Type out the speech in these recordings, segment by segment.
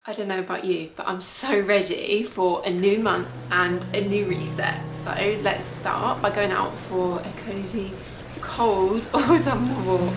I don't know about you, but I'm so ready for a new month and a new reset. So let's start by going out for a cozy, cold autumn walk.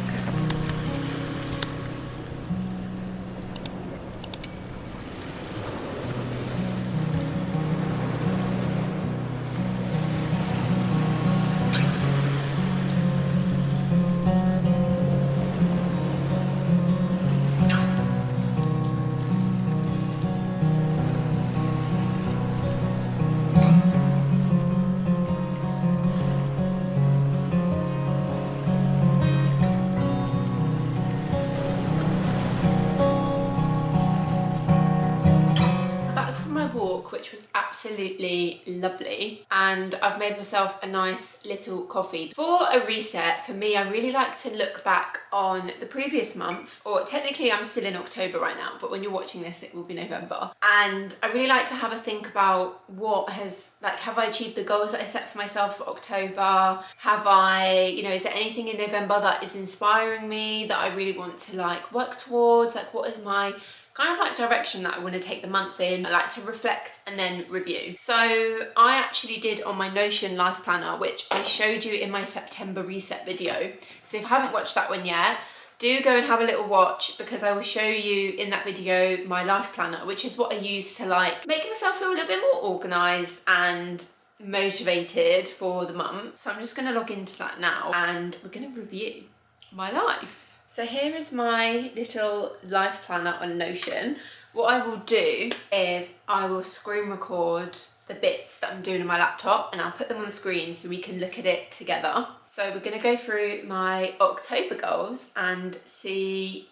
Which was absolutely lovely, and I've made myself a nice little coffee. For a reset, for me, I really like to look back on the previous month, or technically I'm still in October right now, but when you're watching this it will be November, and I really like to have a think about what has, like, have I achieved the goals that I set for myself for October? Have I, you know, is there anything in November that is inspiring me that I really want to like work towards? Like, what is my kind of like direction that I want to take the month in? I like to reflect and then review. So I actually did on my Notion life planner, which I showed you in my September reset video. So if you haven't watched that one yet, do go and have a little watch, because I will show you in that video my life planner, which is what I use to like make myself feel a little bit more organized and motivated for the month. So I'm just going to log into that now and we're going to review my life. So here is my little life planner on Notion. What I will do is I will screen record the bits that I'm doing on my laptop and I'll put them on the screen so we can look at it together. So we're going to go through my October goals and see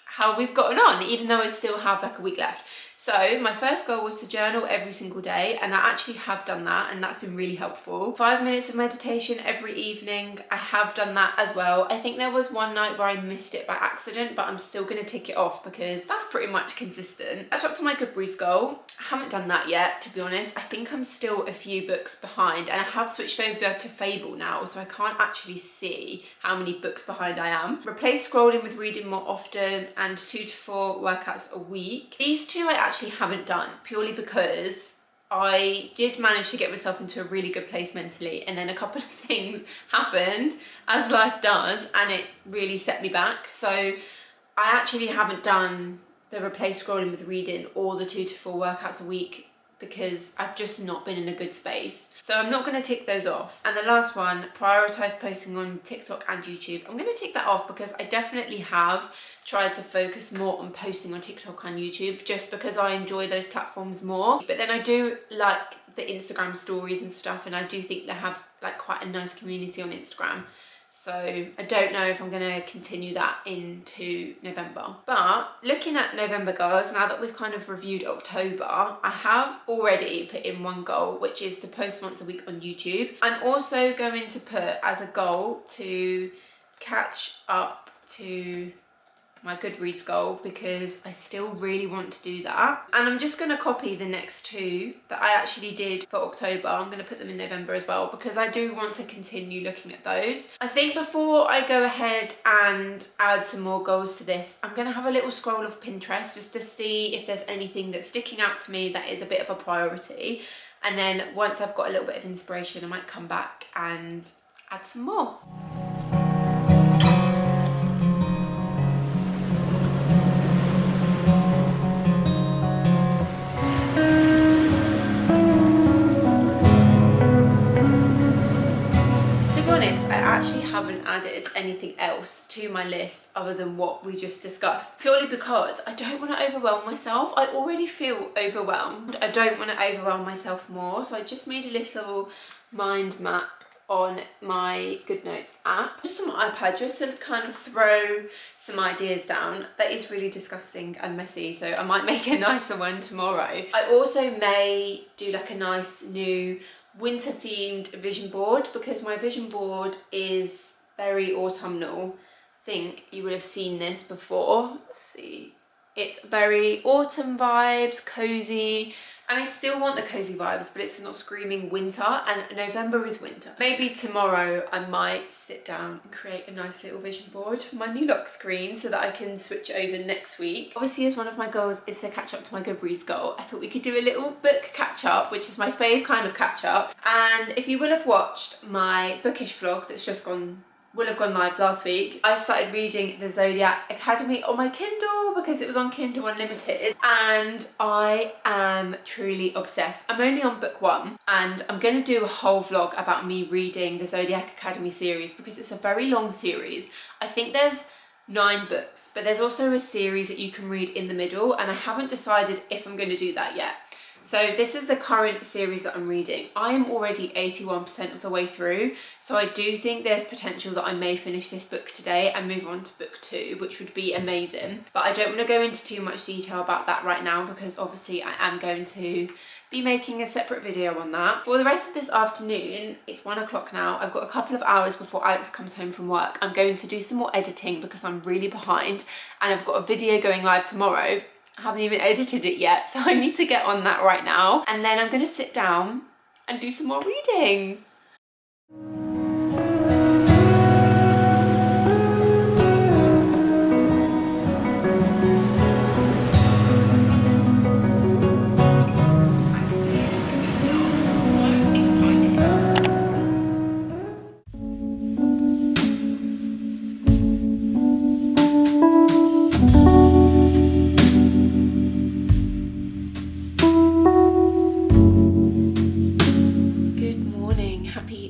how we've gotten on, even though I still have like a week left. So my first goal was to journal every single day, and I actually have done that, and that's been really helpful. 5 minutes of meditation every evening, I have done that as well. I think there was one night where I missed it by accident, but I'm still going to tick it off because that's pretty much consistent. That's up to my Goodreads goal. I haven't done that yet, to be honest. I think I'm still a few books behind, and I have switched over to Fable now, so I can't actually see how many books behind I am. Replace scrolling with reading more often, and 2 to 4 workouts a week. These two I actually haven't done, purely because I did manage to get myself into a really good place mentally, and then a couple of things happened, as life does, and it really set me back. So I actually haven't done the replace scrolling with reading or the 2 to 4 workouts a week because I've just not been in a good space. So I'm not going to tick those off. And the last one, prioritize posting on TikTok and YouTube. I'm going to tick that off because I definitely have tried to focus more on posting on TikTok and YouTube just because I enjoy those platforms more. But then I do like the Instagram stories and stuff, and I do think they have like quite a nice community on Instagram. So I don't know if I'm going to continue that into November. But looking at November goals, now that we've kind of reviewed October, I have already put in one goal, which is to post once a week on YouTube. I'm also going to put as a goal to catch up to my Goodreads goal, because I still really want to do that. And I'm just going to copy the next two that I actually did for October. I'm going to put them in November as well, because I do want to continue looking at those. I think before I go ahead and add some more goals to this, I'm going to have a little scroll of Pinterest just to see if there's anything that's sticking out to me that is a bit of a priority. And then once I've got a little bit of inspiration, I might come back and add some more. I actually haven't added anything else to my list other than what we just discussed, purely because I don't want to overwhelm myself. I already feel overwhelmed. I don't want to overwhelm myself more, so I just made a little mind map on my GoodNotes app, just on my iPad, just to kind of throw some ideas down. That is really disgusting and messy, so I might make a nicer one tomorrow. I also may do like a nice new winter themed vision board, because my vision board is very autumnal. I think you would have seen this before. Let's see. It's very autumn vibes, cozy, And I still want the cozy vibes, but it's not screaming winter, and November is winter. Maybe tomorrow I might sit down and create a nice little vision board for my new lock screen so that I can switch over next week. Obviously, as one of my goals is to catch up to my Goodreads goal, I thought we could do a little book catch up, which is my fave kind of catch up. And if you will have watched my bookish vlog that's just will have gone live last week, I started reading The Zodiac Academy on my Kindle because it was on Kindle Unlimited, and I am truly obsessed. I'm only on book 1, and I'm going to do a whole vlog about me reading the Zodiac Academy series because it's a very long series. I think there's 9 books, but there's also a series that you can read in the middle, and I haven't decided if I'm going to do that yet. So this is the current series that I'm reading. I am already 81% of the way through, so I do think there's potential that I may finish this book today and move on to book 2, which would be amazing. But I don't want to go into too much detail about that right now because obviously I am going to be making a separate video on that. For the rest of this afternoon, it's 1 o'clock now. I've got a couple of hours before Alex comes home from work. I'm going to do some more editing because I'm really behind, and I've got a video going live tomorrow. I haven't even edited it yet, so I need to get on that right now. And then I'm going to sit down and do some more reading.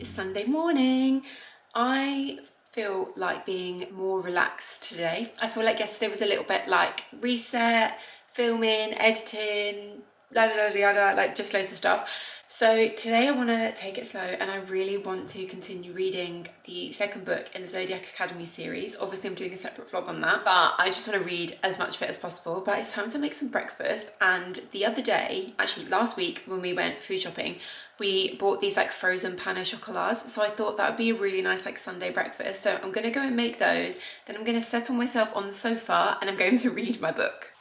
Sunday morning. I feel like being more relaxed today. I feel like yesterday was a little bit like reset, filming, editing, like just loads of stuff. So today I want to take it slow, and I really want to continue reading the second book in the Zodiac Academy series. Obviously I'm doing a separate vlog on that, but I just want to read as much of it as possible. But it's time to make some breakfast. And the other day, actually last week when we went food shopping, we bought these like frozen pain au chocolats, so I thought that would be a really nice like Sunday breakfast. So I'm going to go and make those, then I'm going to settle myself on the sofa and I'm going to read my book.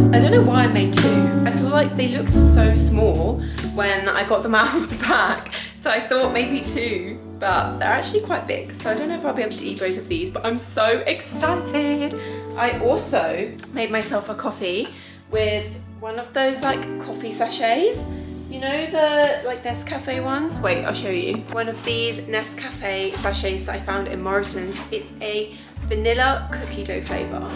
I don't know why I made 2. I feel like they looked so small when I got them out of the pack, so I thought maybe 2, but they're actually quite big, so I don't know if I'll be able to eat both of these, but I'm so excited. I also made myself a coffee with one of those like coffee sachets, you know, the like Nescafe ones. Wait, I'll show you. One of these Nescafe sachets that I found in Morrison's. It's a vanilla cookie dough flavour,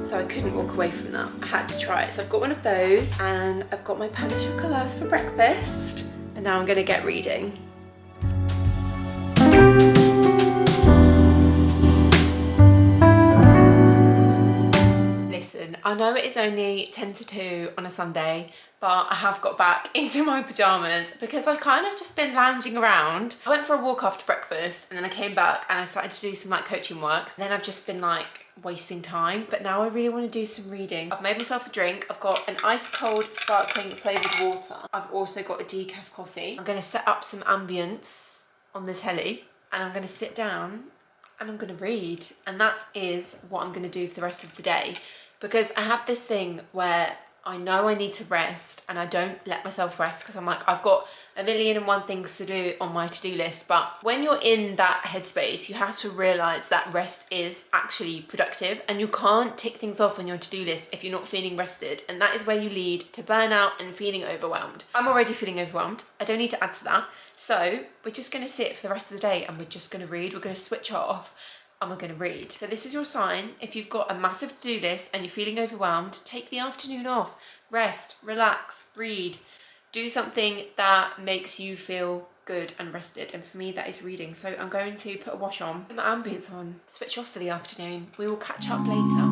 so I couldn't walk away from that. I had to try it. So I've got one of those, and I've got my pain au chocolat for breakfast, and now I'm gonna get reading. Listen, I know it is only 10 to 2 on a Sunday, but I have got back into my pyjamas because I've kind of just been lounging around. I went for a walk after breakfast, and then I came back and I started to do some like coaching work. Then I've just been like wasting time, but now I really want to do some reading. I've made myself a drink. I've got an ice cold sparkling flavoured water. I've also got a decaf coffee. I'm going to set up some ambience on the telly, and I'm going to sit down and I'm going to read. And that is what I'm going to do for the rest of the day, because I have this thing where I know I need to rest, and I don't let myself rest because I'm like, I've got 1,000,001 things to do on my to-do list. But when you're in that headspace, you have to realize that rest is actually productive, and you can't tick things off on your to-do list if you're not feeling rested, and that is where you lead to burnout and feeling overwhelmed. I'm already feeling overwhelmed. I don't need to add to that. So we're just going to sit for the rest of the day and we're just going to read. We're going to switch off and we're going to read. So this is your sign. If you've got a massive to-do list and you're feeling overwhelmed, take the afternoon off. Rest, relax, read. Do something that makes you feel good and rested. And for me, that is reading. So I'm going to put a wash on, put my ambience on, switch off for the afternoon. We will catch up later.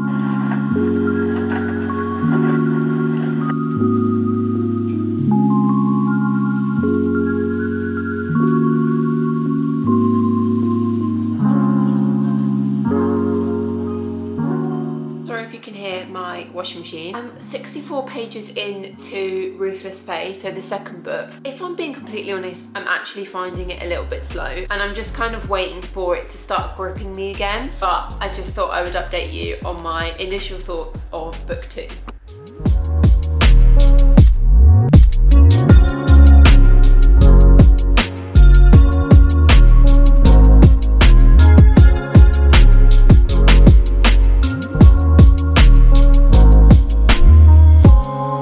washing machine. I'm 64 pages into Ruthless Faye, so the second book. If I'm being completely honest, I'm actually finding it a little bit slow, and I'm just kind of waiting for it to start gripping me again. But I just thought I would update you on my initial thoughts of book 2.